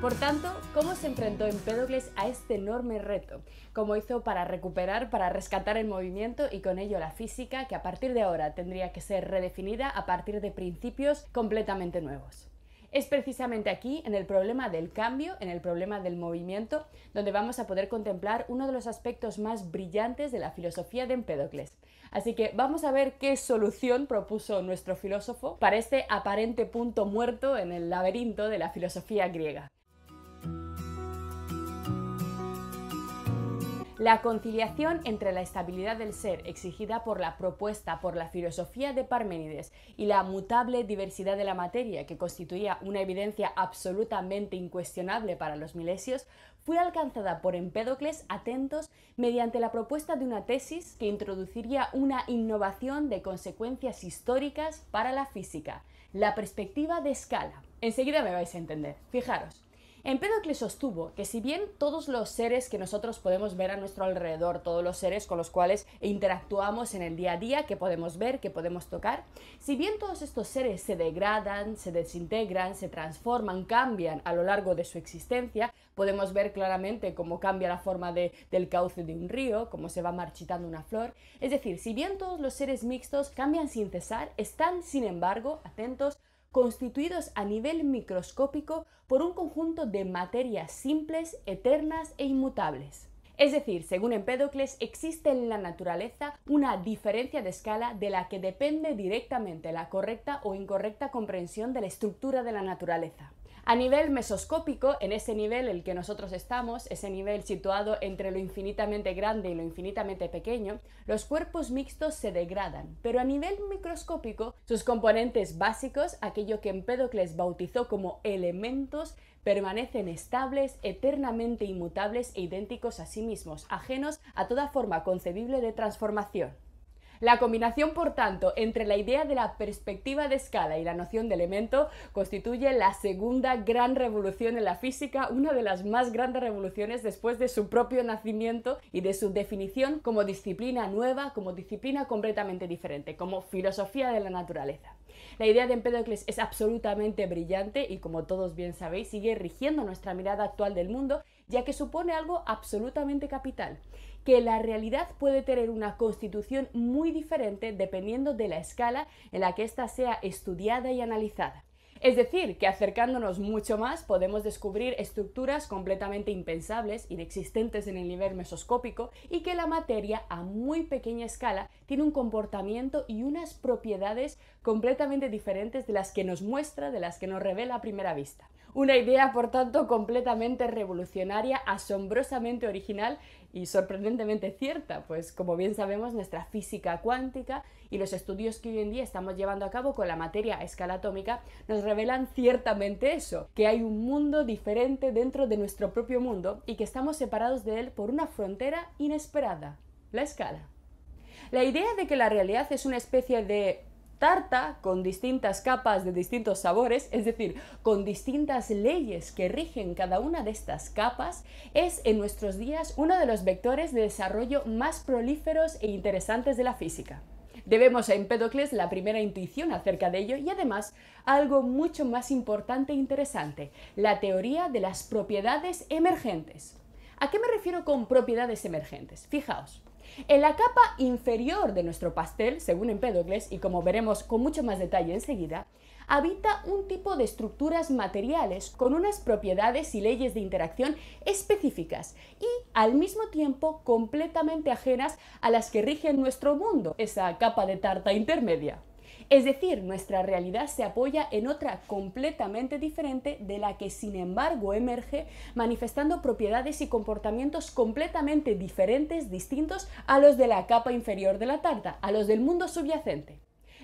Por tanto, ¿cómo se enfrentó Empédocles a este enorme reto? ¿Cómo hizo para recuperar, para rescatar el movimiento y con ello la física, que a partir de ahora tendría que ser redefinida a partir de principios completamente nuevos? Es precisamente aquí, en el problema del cambio, en el problema del movimiento, donde vamos a poder contemplar uno de los aspectos más brillantes de la filosofía de Empédocles. Así que vamos a ver qué solución propuso nuestro filósofo para este aparente punto muerto en el laberinto de la filosofía griega. La conciliación entre la estabilidad del ser exigida por la propuesta por la filosofía de Parménides y la mutable diversidad de la materia, que constituía una evidencia absolutamente incuestionable para los milesios, fue alcanzada por Empédocles, atentos, mediante la propuesta de una tesis que introduciría una innovación de consecuencias históricas para la física, la perspectiva de escala. Enseguida me vais a entender. Fijaros. Empédocles sostuvo que si bien todos los seres que nosotros podemos ver a nuestro alrededor, todos los seres con los cuales interactuamos en el día a día, que podemos ver, que podemos tocar, si bien todos estos seres se degradan, se desintegran, se transforman, cambian a lo largo de su existencia, podemos ver claramente cómo cambia la forma del cauce de un río, cómo se va marchitando una flor, es decir, si bien todos los seres mixtos cambian sin cesar, están, sin embargo, atentos, constituidos a nivel microscópico por un conjunto de materias simples, eternas e inmutables. Es decir, según Empédocles, existe en la naturaleza una diferencia de escala de la que depende directamente la correcta o incorrecta comprensión de la estructura de la naturaleza. A nivel mesoscópico, en ese nivel en el que nosotros estamos, ese nivel situado entre lo infinitamente grande y lo infinitamente pequeño, los cuerpos mixtos se degradan, pero a nivel microscópico, sus componentes básicos, aquello que Empédocles bautizó como elementos, permanecen estables, eternamente inmutables e idénticos a sí mismos, ajenos a toda forma concebible de transformación. La combinación, por tanto, entre la idea de la perspectiva de escala y la noción de elemento constituye la segunda gran revolución en la física, una de las más grandes revoluciones después de su propio nacimiento y de su definición como disciplina nueva, como disciplina completamente diferente, como filosofía de la naturaleza. La idea de Empédocles es absolutamente brillante y, como todos bien sabéis, sigue rigiendo nuestra mirada actual del mundo, ya que supone algo absolutamente capital, que la realidad puede tener una constitución muy diferente dependiendo de la escala en la que ésta sea estudiada y analizada. Es decir, que acercándonos mucho más podemos descubrir estructuras completamente impensables, inexistentes en el nivel mesoscópico, y que la materia a muy pequeña escala tiene un comportamiento y unas propiedades completamente diferentes de las que nos muestra, de las que nos revela a primera vista. Una idea, por tanto, completamente revolucionaria, asombrosamente original y sorprendentemente cierta, pues como bien sabemos, nuestra física cuántica y los estudios que hoy en día estamos llevando a cabo con la materia a escala atómica nos revelan ciertamente eso, que hay un mundo diferente dentro de nuestro propio mundo y que estamos separados de él por una frontera inesperada, la escala. La idea de que la realidad es una especie de tarta con distintas capas de distintos sabores, es decir, con distintas leyes que rigen cada una de estas capas, es en nuestros días uno de los vectores de desarrollo más prolíferos e interesantes de la física. Debemos a Empédocles la primera intuición acerca de ello y además algo mucho más importante e interesante, la teoría de las propiedades emergentes. ¿A qué me refiero con propiedades emergentes? Fijaos. En la capa inferior de nuestro pastel, según Empédocles, y como veremos con mucho más detalle enseguida, habita un tipo de estructuras materiales con unas propiedades y leyes de interacción específicas y, al mismo tiempo, completamente ajenas a las que rigen nuestro mundo, esa capa de tarta intermedia. Es decir, nuestra realidad se apoya en otra completamente diferente de la que, sin embargo, emerge manifestando propiedades y comportamientos completamente diferentes, distintos a los de la capa inferior de la tarta, a los del mundo subyacente.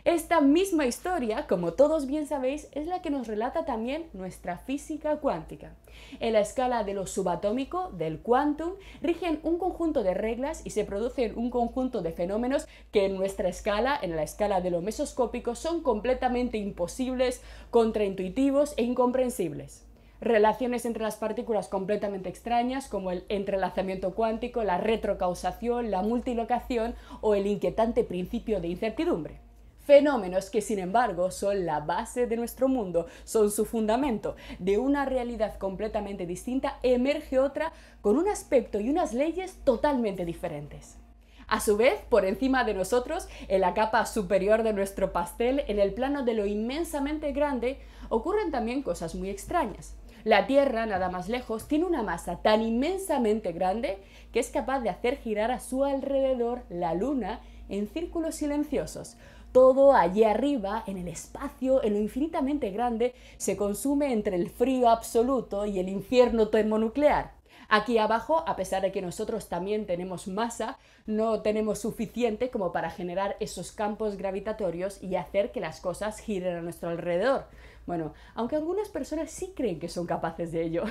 Esta misma historia, como todos bien sabéis, es la que nos relata también nuestra física cuántica. En la escala de lo subatómico, del quantum, rigen un conjunto de reglas y se producen un conjunto de fenómenos que en nuestra escala, en la escala de lo mesoscópico, son completamente imposibles, contraintuitivos e incomprensibles. Relaciones entre las partículas completamente extrañas, como el entrelazamiento cuántico, la retrocausación, la multilocación o el inquietante principio de incertidumbre. Fenómenos que, sin embargo, son la base de nuestro mundo, son su fundamento. De una realidad completamente distinta emerge otra con un aspecto y unas leyes totalmente diferentes. A su vez, por encima de nosotros, en la capa superior de nuestro pastel, en el plano de lo inmensamente grande, ocurren también cosas muy extrañas. La Tierra, nada más lejos, tiene una masa tan inmensamente grande que es capaz de hacer girar a su alrededor la Luna en círculos silenciosos. Todo allí arriba, en el espacio, en lo infinitamente grande, se consume entre el frío absoluto y el infierno termonuclear. Aquí abajo, a pesar de que nosotros también tenemos masa, no tenemos suficiente como para generar esos campos gravitatorios y hacer que las cosas giren a nuestro alrededor. Bueno, aunque algunas personas sí creen que son capaces de ello.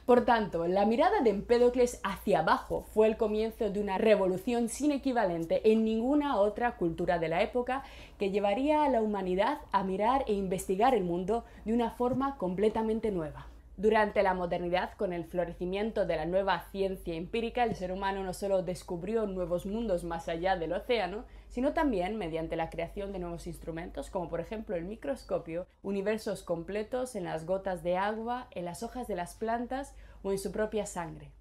Por tanto, la mirada de Empédocles hacia abajo fue el comienzo de una revolución sin equivalente en ninguna otra cultura de la época que llevaría a la humanidad a mirar e investigar el mundo de una forma completamente nueva. Durante la modernidad, con el florecimiento de la nueva ciencia empírica, el ser humano no solo descubrió nuevos mundos más allá del océano, sino también, mediante la creación de nuevos instrumentos, como por ejemplo el microscopio, universos completos en las gotas de agua, en las hojas de las plantas o en su propia sangre.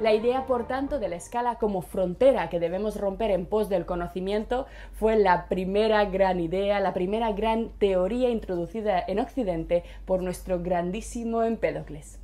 La idea, por tanto, de la escala como frontera que debemos romper en pos del conocimiento fue la primera gran idea, la primera gran teoría introducida en Occidente por nuestro grandísimo Empédocles.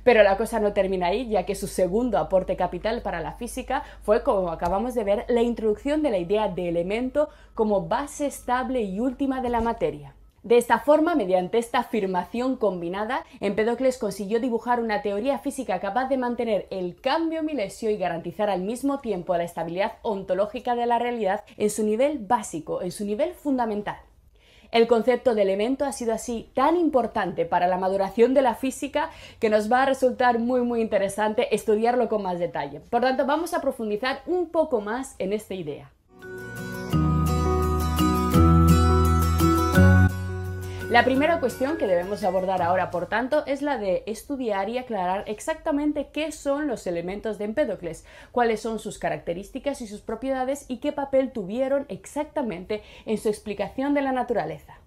Pero la cosa no termina ahí, ya que su segundo aporte capital para la física fue, como acabamos de ver, la introducción de la idea de elemento como base estable y última de la materia. De esta forma, mediante esta afirmación combinada, Empédocles consiguió dibujar una teoría física capaz de mantener el cambio milesio y garantizar al mismo tiempo la estabilidad ontológica de la realidad en su nivel básico, en su nivel fundamental. El concepto de elemento ha sido así tan importante para la maduración de la física que nos va a resultar muy interesante estudiarlo con más detalle. Por tanto, vamos a profundizar un poco más en esta idea. La primera cuestión que debemos abordar ahora, por tanto, es la de estudiar y aclarar exactamente qué son los elementos de Empédocles, cuáles son sus características y sus propiedades y qué papel tuvieron exactamente en su explicación de la naturaleza.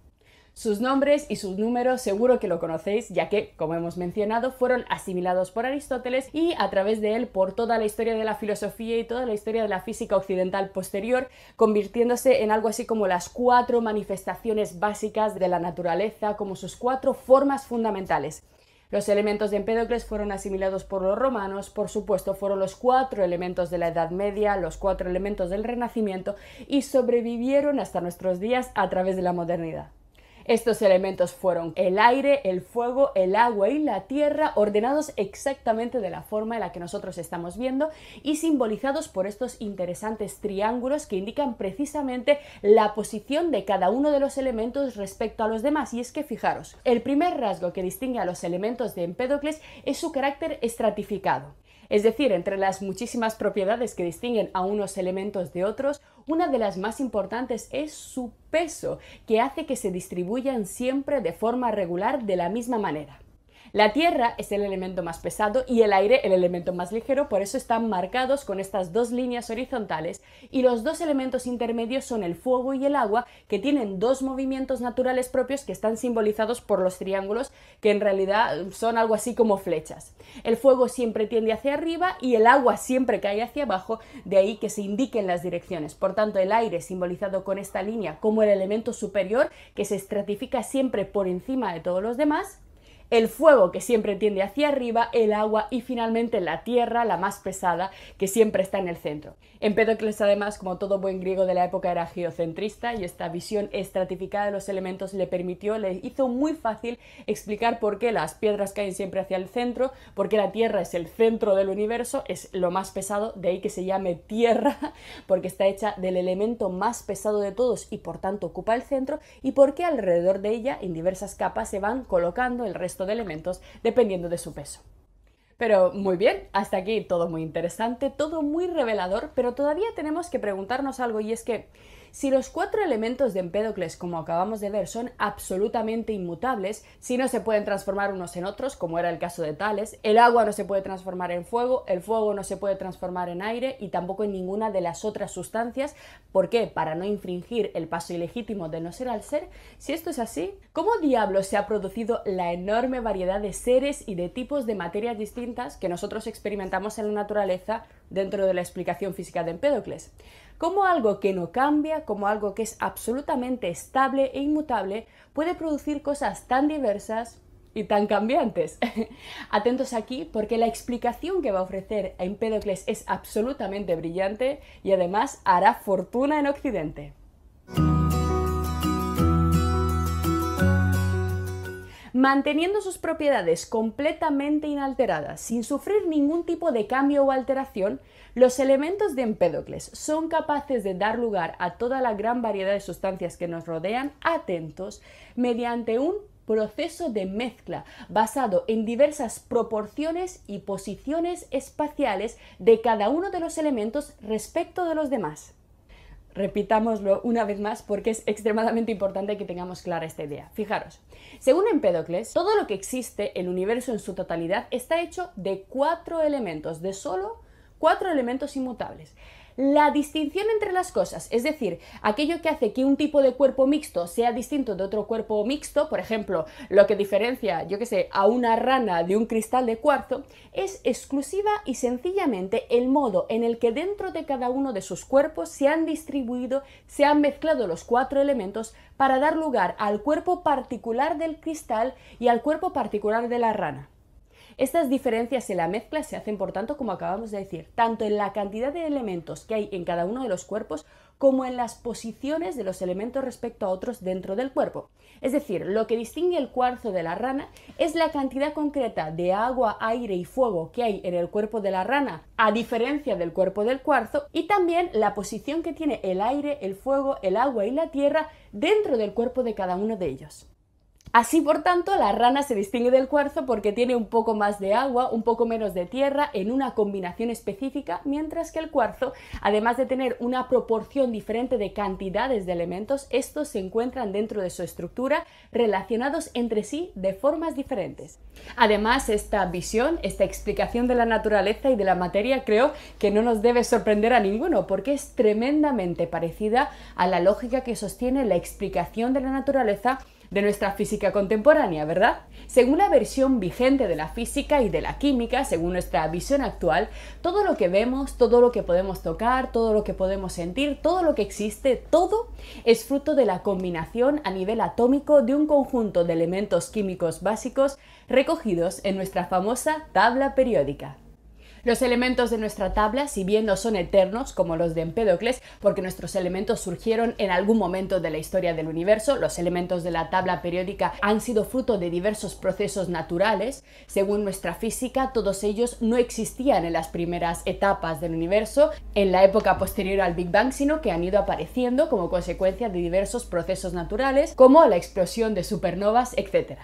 Sus nombres y sus números seguro que lo conocéis, ya que, como hemos mencionado, fueron asimilados por Aristóteles y a través de él por toda la historia de la filosofía y toda la historia de la física occidental posterior, convirtiéndose en algo así como las 4 manifestaciones básicas de la naturaleza, como sus 4 formas fundamentales. Los elementos de Empédocles fueron asimilados por los romanos, por supuesto fueron los 4 elementos de la Edad Media, los 4 elementos del Renacimiento y sobrevivieron hasta nuestros días a través de la modernidad. Estos elementos fueron el aire, el fuego, el agua y la tierra, ordenados exactamente de la forma en la que nosotros estamos viendo y simbolizados por estos interesantes triángulos que indican precisamente la posición de cada uno de los elementos respecto a los demás. Y es que fijaros, el primer rasgo que distingue a los elementos de Empédocles es su carácter estratificado. Es decir, entre las muchísimas propiedades que distinguen a unos elementos de otros, una de las más importantes es su peso, que hace que se distribuyan siempre de forma regular de la misma manera. La tierra es el elemento más pesado y el aire el elemento más ligero, por eso están marcados con estas dos líneas horizontales, y los dos elementos intermedios son el fuego y el agua, que tienen dos movimientos naturales propios que están simbolizados por los triángulos, que en realidad son algo así como flechas. El fuego siempre tiende hacia arriba y el agua siempre cae hacia abajo, de ahí que se indiquen las direcciones. Por tanto, el aire, simbolizado con esta línea como el elemento superior, que se estratifica siempre por encima de todos los demás, el fuego, que siempre tiende hacia arriba, el agua y finalmente la tierra, la más pesada, que siempre está en el centro. Empédocles, además, como todo buen griego de la época, era geocentrista, y esta visión estratificada de los elementos le hizo muy fácil explicar por qué las piedras caen siempre hacia el centro, por qué la tierra es el centro del universo, es lo más pesado, de ahí que se llame tierra, porque está hecha del elemento más pesado de todos y por tanto ocupa el centro, y por qué alrededor de ella, en diversas capas, se van colocando el resto de elementos dependiendo de su peso. Pero muy bien, hasta aquí todo muy interesante, todo muy revelador, pero todavía tenemos que preguntarnos algo, y es que si los cuatro elementos de Empédocles, como acabamos de ver, son absolutamente inmutables, si no se pueden transformar unos en otros, como era el caso de Tales, el agua no se puede transformar en fuego, el fuego no se puede transformar en aire y tampoco en ninguna de las otras sustancias. ¿Por qué? Para no infringir el paso ilegítimo de no ser al ser. Si esto es así, ¿cómo diablos se ha producido la enorme variedad de seres y de tipos de materias distintas que nosotros experimentamos en la naturaleza dentro de la explicación física de Empédocles? ¿Cómo algo que no cambia, como algo que es absolutamente estable e inmutable, puede producir cosas tan diversas y tan cambiantes? Atentos aquí, porque la explicación que va a ofrecer Empédocles es absolutamente brillante y además hará fortuna en Occidente. Manteniendo sus propiedades completamente inalteradas, sin sufrir ningún tipo de cambio o alteración, los elementos de Empédocles son capaces de dar lugar a toda la gran variedad de sustancias que nos rodean, atentos, mediante un proceso de mezcla basado en diversas proporciones y posiciones espaciales de cada uno de los elementos respecto de los demás. Repitámoslo una vez más porque es extremadamente importante que tengamos clara esta idea. Fijaros, según Empédocles, todo lo que existe, el universo en su totalidad, está hecho de cuatro elementos, de solo cuatro elementos inmutables. La distinción entre las cosas, es decir, aquello que hace que un tipo de cuerpo mixto sea distinto de otro cuerpo mixto, por ejemplo, lo que diferencia, yo qué sé, a una rana de un cristal de cuarzo, es exclusiva y sencillamente el modo en el que dentro de cada uno de sus cuerpos se han distribuido, se han mezclado los cuatro elementos para dar lugar al cuerpo particular del cristal y al cuerpo particular de la rana. Estas diferencias en la mezcla se hacen, por tanto, como acabamos de decir, tanto en la cantidad de elementos que hay en cada uno de los cuerpos como en las posiciones de los elementos respecto a otros dentro del cuerpo. Es decir, lo que distingue el cuarzo de la rana es la cantidad concreta de agua, aire y fuego que hay en el cuerpo de la rana, a diferencia del cuerpo del cuarzo, y también la posición que tiene el aire, el fuego, el agua y la tierra dentro del cuerpo de cada uno de ellos. Así, por tanto, la rana se distingue del cuarzo porque tiene un poco más de agua, un poco menos de tierra en una combinación específica, mientras que el cuarzo, además de tener una proporción diferente de cantidades de elementos, estos se encuentran dentro de su estructura relacionados entre sí de formas diferentes. Además, esta visión, esta explicación de la naturaleza y de la materia, creo que no nos debe sorprender a ninguno, porque es tremendamente parecida a la lógica que sostiene la explicación de la naturaleza de nuestra física contemporánea, ¿verdad? Según la versión vigente de la física y de la química, según nuestra visión actual, todo lo que vemos, todo lo que podemos tocar, todo lo que podemos sentir, todo lo que existe, todo es fruto de la combinación a nivel atómico de un conjunto de elementos químicos básicos recogidos en nuestra famosa tabla periódica. Los elementos de nuestra tabla, si bien no son eternos como los de Empédocles, porque nuestros elementos surgieron en algún momento de la historia del universo, los elementos de la tabla periódica han sido fruto de diversos procesos naturales. Según nuestra física, todos ellos no existían en las primeras etapas del universo, en la época posterior al Big Bang, sino que han ido apareciendo como consecuencia de diversos procesos naturales, como la explosión de supernovas, etc.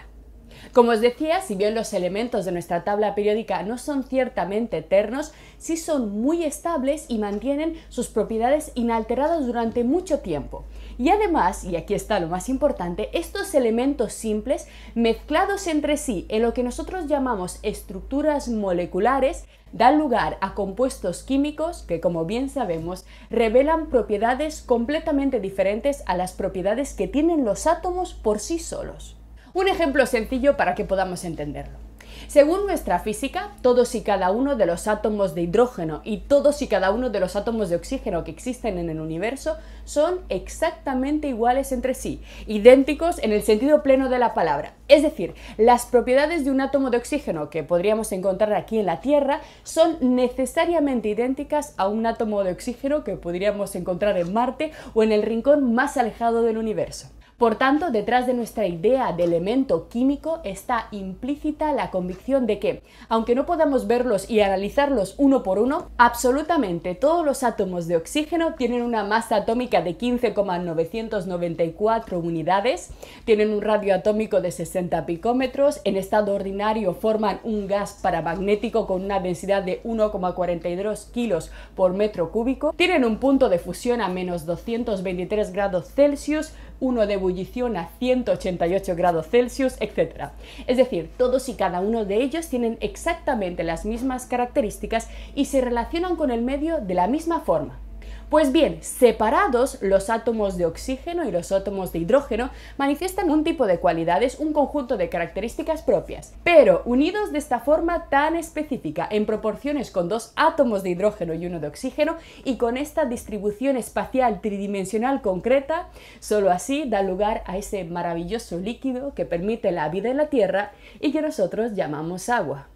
Como os decía, si bien los elementos de nuestra tabla periódica no son ciertamente eternos, sí son muy estables y mantienen sus propiedades inalteradas durante mucho tiempo. Y además, y aquí está lo más importante, estos elementos simples mezclados entre sí en lo que nosotros llamamos estructuras moleculares dan lugar a compuestos químicos que, como bien sabemos, revelan propiedades completamente diferentes a las propiedades que tienen los átomos por sí solos. Un ejemplo sencillo para que podamos entenderlo. Según nuestra física, todos y cada uno de los átomos de hidrógeno y todos y cada uno de los átomos de oxígeno que existen en el universo son exactamente iguales entre sí, idénticos en el sentido pleno de la palabra. Es decir, las propiedades de un átomo de oxígeno que podríamos encontrar aquí en la Tierra son necesariamente idénticas a un átomo de oxígeno que podríamos encontrar en Marte o en el rincón más alejado del universo. Por tanto, detrás de nuestra idea de elemento químico está implícita la convicción de que, aunque no podamos verlos y analizarlos uno por uno, absolutamente todos los átomos de oxígeno tienen una masa atómica de 15,994 unidades, tienen un radio atómico de 60 picómetros, en estado ordinario forman un gas paramagnético con una densidad de 1,42 kilos por metro cúbico, tienen un punto de fusión a menos 223 grados Celsius, uno de ebullición a 188 grados Celsius, etc. Es decir, todos y cada uno de ellos tienen exactamente las mismas características y se relacionan con el medio de la misma forma. Pues bien, separados, los átomos de oxígeno y los átomos de hidrógeno manifiestan un tipo de cualidades, un conjunto de características propias, pero unidos de esta forma tan específica, en proporciones con dos átomos de hidrógeno y uno de oxígeno, y con esta distribución espacial tridimensional concreta, solo así da lugar a ese maravilloso líquido que permite la vida en la Tierra y que nosotros llamamos agua.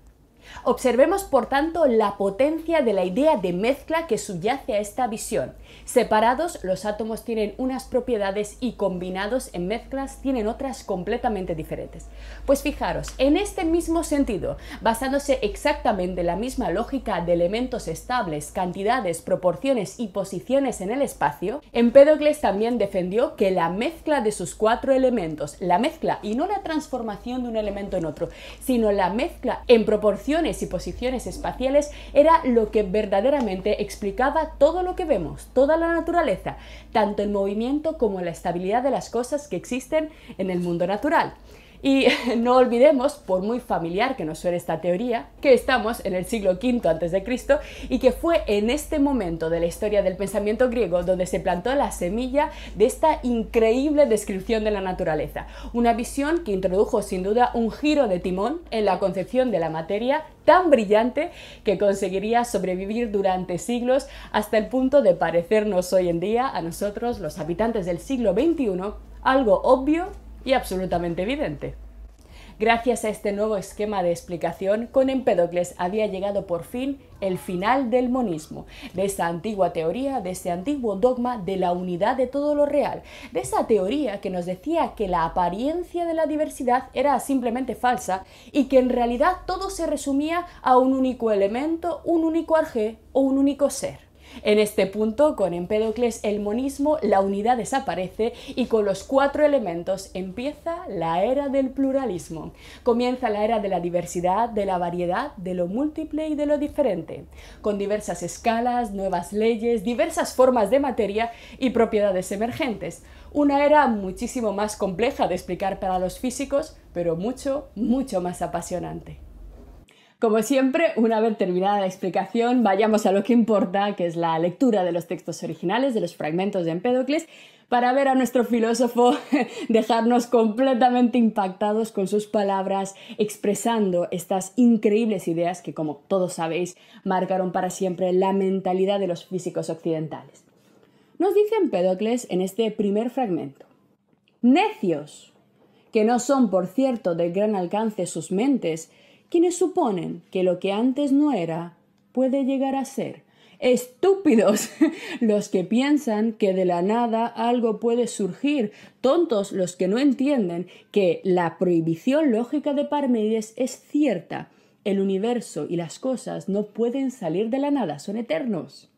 Observemos, por tanto, la potencia de la idea de mezcla que subyace a esta visión. Separados, los átomos tienen unas propiedades y combinados en mezclas tienen otras completamente diferentes. Pues fijaros, en este mismo sentido, basándose exactamente en la misma lógica de elementos estables, cantidades, proporciones y posiciones en el espacio, Empédocles también defendió que la mezcla de sus cuatro elementos, la mezcla y no la transformación de un elemento en otro, sino la mezcla en proporciones y posiciones espaciales era lo que verdaderamente explicaba todo lo que vemos, toda la naturaleza, tanto el movimiento como la estabilidad de las cosas que existen en el mundo natural. Y no olvidemos, por muy familiar que nos suene esta teoría, que estamos en el siglo V a.C. y que fue en este momento de la historia del pensamiento griego donde se plantó la semilla de esta increíble descripción de la naturaleza. Una visión que introdujo sin duda un giro de timón en la concepción de la materia tan brillante que conseguiría sobrevivir durante siglos hasta el punto de parecernos hoy en día, a nosotros, los habitantes del siglo XXI, algo obvio y absolutamente evidente. Gracias a este nuevo esquema de explicación, con Empédocles había llegado por fin el final del monismo, de esa antigua teoría, de ese antiguo dogma de la unidad de todo lo real, de esa teoría que nos decía que la apariencia de la diversidad era simplemente falsa y que en realidad todo se resumía a un único elemento, un único arjé o un único ser. En este punto, con Empédocles, el monismo, la unidad desaparece y con los cuatro elementos empieza la era del pluralismo. Comienza la era de la diversidad, de la variedad, de lo múltiple y de lo diferente, con diversas escalas, nuevas leyes, diversas formas de materia y propiedades emergentes. Una era muchísimo más compleja de explicar para los físicos, pero mucho, mucho más apasionante. Como siempre, una vez terminada la explicación, vayamos a lo que importa, que es la lectura de los textos originales, de los fragmentos de Empédocles, para ver a nuestro filósofo dejarnos completamente impactados con sus palabras, expresando estas increíbles ideas que, como todos sabéis, marcaron para siempre la mentalidad de los físicos occidentales. Nos dice Empédocles en este primer fragmento: «Necios, que no son, por cierto, del gran alcance sus mentes, quienes suponen que lo que antes no era, puede llegar a ser? Estúpidos los que piensan que de la nada algo puede surgir, tontos los que no entienden que la prohibición lógica de Parménides es cierta. El universo y las cosas no pueden salir de la nada, son eternos.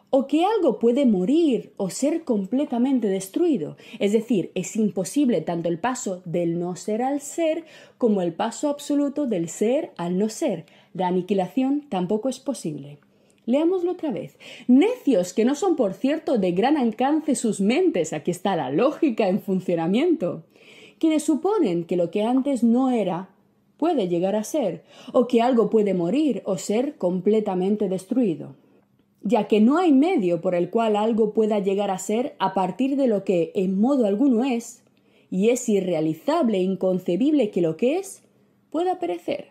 O que algo puede morir o ser completamente destruido. Es decir, es imposible tanto el paso del no ser al ser como el paso absoluto del ser al no ser. La aniquilación tampoco es posible. Leámoslo otra vez. Necios que no son, por cierto, de gran alcance sus mentes. Aquí está la lógica en funcionamiento. Quienes suponen que lo que antes no era puede llegar a ser, o que algo puede morir o ser completamente destruido, ya que no hay medio por el cual algo pueda llegar a ser a partir de lo que en modo alguno es, y es irrealizable e inconcebible que lo que es pueda perecer.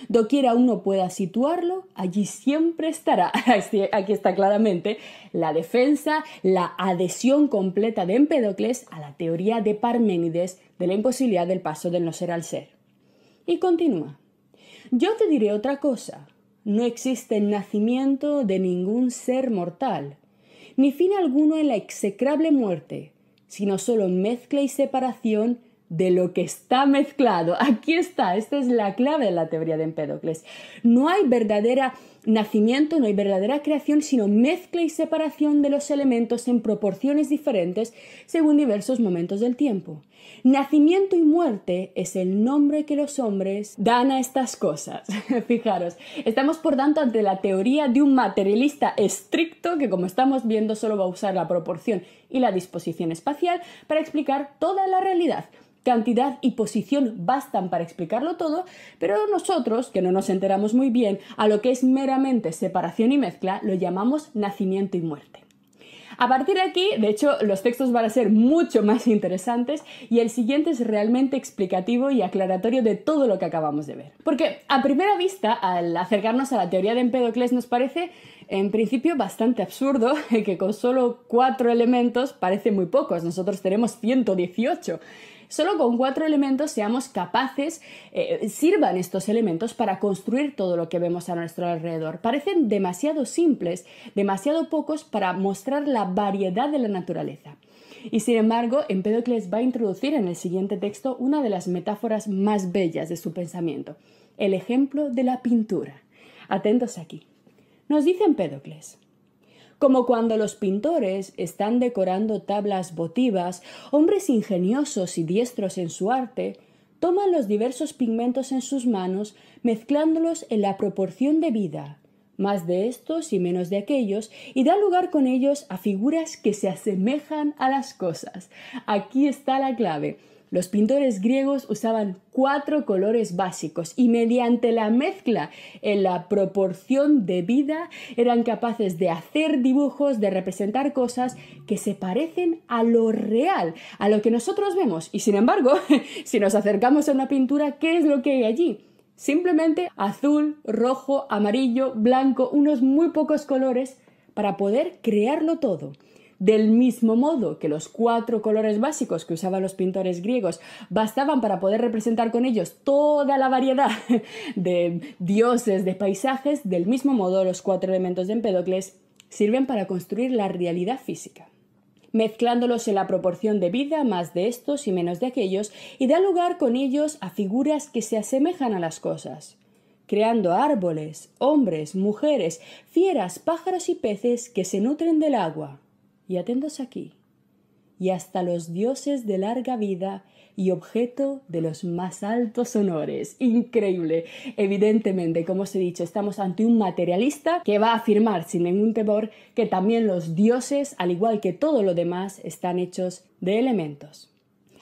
Doquiera uno pueda situarlo, allí siempre estará. Aquí está claramente la defensa, la adhesión completa de Empédocles a la teoría de Parménides de la imposibilidad del paso del no ser al ser. Y continúa. Yo te diré otra cosa. No existe nacimiento de ningún ser mortal, ni fin alguno en la execrable muerte, sino solo mezcla y separación de lo que está mezclado. Aquí está, esta es la clave de la teoría de Empédocles. No hay verdadera nacimiento, no hay verdadera creación, sino mezcla y separación de los elementos en proporciones diferentes según diversos momentos del tiempo. Nacimiento y muerte es el nombre que los hombres dan a estas cosas. Fijaros, estamos por tanto ante la teoría de un materialista estricto que, como estamos viendo, solo va a usar la proporción y la disposición espacial para explicar toda la realidad. Cantidad y posición bastan para explicarlo todo, pero nosotros, que no nos enteramos muy bien, a lo que es meramente separación y mezcla, lo llamamos nacimiento y muerte. A partir de aquí, de hecho, los textos van a ser mucho más interesantes y el siguiente es realmente explicativo y aclaratorio de todo lo que acabamos de ver. Porque a primera vista, al acercarnos a la teoría de Empédocles, nos parece en principio bastante absurdo que con solo 4 elementos parece muy pocos. Nosotros tenemos 118. Solo con 4 elementos seamos capaces, sirvan estos elementos para construir todo lo que vemos a nuestro alrededor. Parecen demasiado simples, demasiado pocos para mostrar la variedad de la naturaleza. Y sin embargo, Empédocles va a introducir en el siguiente texto una de las metáforas más bellas de su pensamiento, el ejemplo de la pintura. Atentos aquí. Nos dice Empédocles: como cuando los pintores están decorando tablas votivas, hombres ingeniosos y diestros en su arte, toman los diversos pigmentos en sus manos, mezclándolos en la proporción debida, más de estos y menos de aquellos, y dan lugar con ellos a figuras que se asemejan a las cosas. Aquí está la clave. Los pintores griegos usaban 4 colores básicos y mediante la mezcla en la proporción debida eran capaces de hacer dibujos, de representar cosas que se parecen a lo real, a lo que nosotros vemos. Y sin embargo, si nos acercamos a una pintura, ¿qué es lo que hay allí? Simplemente azul, rojo, amarillo, blanco, unos muy pocos colores para poder crearlo todo. Del mismo modo que los 4 colores básicos que usaban los pintores griegos bastaban para poder representar con ellos toda la variedad de dioses, de paisajes, del mismo modo los 4 elementos de Empédocles sirven para construir la realidad física, mezclándolos en la proporción debida, más de estos y menos de aquellos, y da lugar con ellos a figuras que se asemejan a las cosas, creando árboles, hombres, mujeres, fieras, pájaros y peces que se nutren del agua. Y atentos aquí, y hasta los dioses de larga vida y objeto de los más altos honores. Increíble. Evidentemente, como os he dicho, estamos ante un materialista que va a afirmar sin ningún temor que también los dioses, al igual que todo lo demás, están hechos de elementos.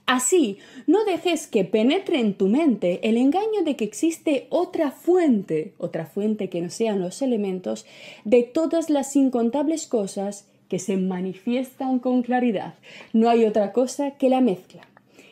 Así, no dejes que penetre en tu mente el engaño de que existe otra fuente que no sean los elementos, de todas las incontables cosas que se manifiestan con claridad. No hay otra cosa que la mezcla.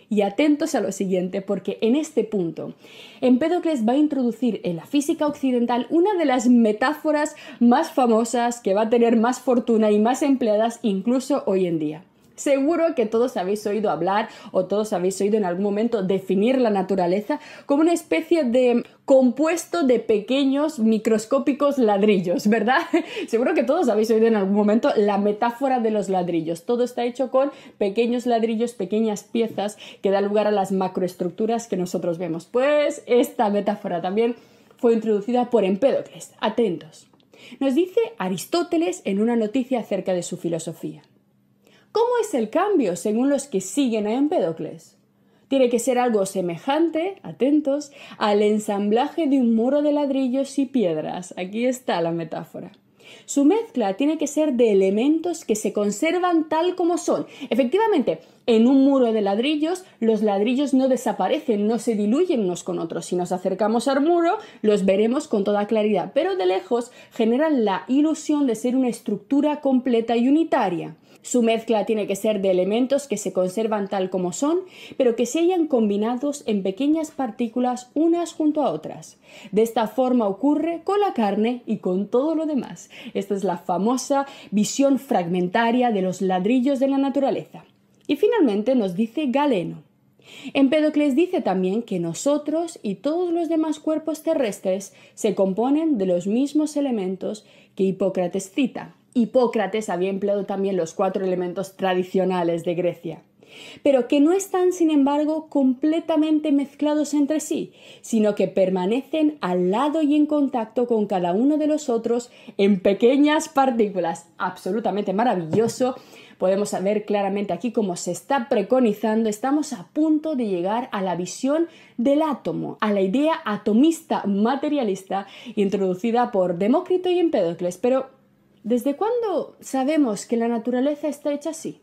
Y atentos a lo siguiente, porque en este punto Empédocles va a introducir en la física occidental una de las metáforas más famosas que va a tener más fortuna y más empleadas incluso hoy en día. Seguro que todos habéis oído hablar o todos habéis oído en algún momento definir la naturaleza como una especie de compuesto de pequeños microscópicos ladrillos, ¿verdad? Seguro que todos habéis oído en algún momento la metáfora de los ladrillos. Todo está hecho con pequeños ladrillos, pequeñas piezas que dan lugar a las macroestructuras que nosotros vemos. Pues esta metáfora también fue introducida por Empédocles. Atentos. Nos dice Aristóteles en una noticia acerca de su filosofía. ¿Cómo es el cambio según los que siguen a Empédocles? Tiene que ser algo semejante, atentos, al ensamblaje de un muro de ladrillos y piedras. Aquí está la metáfora. Su mezcla tiene que ser de elementos que se conservan tal como son. Efectivamente, en un muro de ladrillos, los ladrillos no desaparecen, no se diluyen unos con otros. Si nos acercamos al muro, los veremos con toda claridad, pero de lejos generan la ilusión de ser una estructura completa y unitaria. Su mezcla tiene que ser de elementos que se conservan tal como son, pero que se hayan combinados en pequeñas partículas unas junto a otras. De esta forma ocurre con la carne y con todo lo demás. Esta es la famosa visión fragmentaria de los ladrillos de la naturaleza. Y finalmente nos dice Galeno. Empédocles dice también que nosotros y todos los demás cuerpos terrestres se componen de los mismos elementos que Hipócrates cita. Hipócrates había empleado también los 4 elementos tradicionales de Grecia, pero que no están, sin embargo, completamente mezclados entre sí, sino que permanecen al lado y en contacto con cada uno de los otros en pequeñas partículas. Absolutamente maravilloso. Podemos ver claramente aquí cómo se está preconizando, estamos a punto de llegar a la visión del átomo, a la idea atomista materialista introducida por Demócrito y Empédocles. Pero ¿desde cuándo sabemos que la naturaleza está hecha así?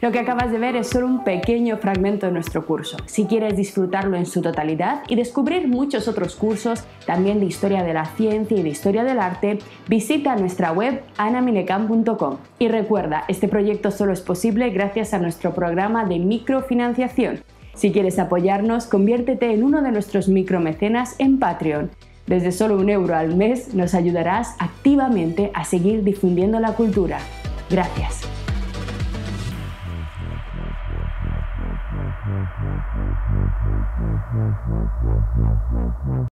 Lo que acabas de ver es solo un pequeño fragmento de nuestro curso. Si quieres disfrutarlo en su totalidad y descubrir muchos otros cursos, también de historia de la ciencia y de historia del arte, visita nuestra web anaminecam.com. Y recuerda, este proyecto solo es posible gracias a nuestro programa de microfinanciación. Si quieres apoyarnos, conviértete en uno de nuestros micromecenas en Patreon. Desde solo €1 al mes nos ayudarás activamente a seguir difundiendo la cultura. Gracias.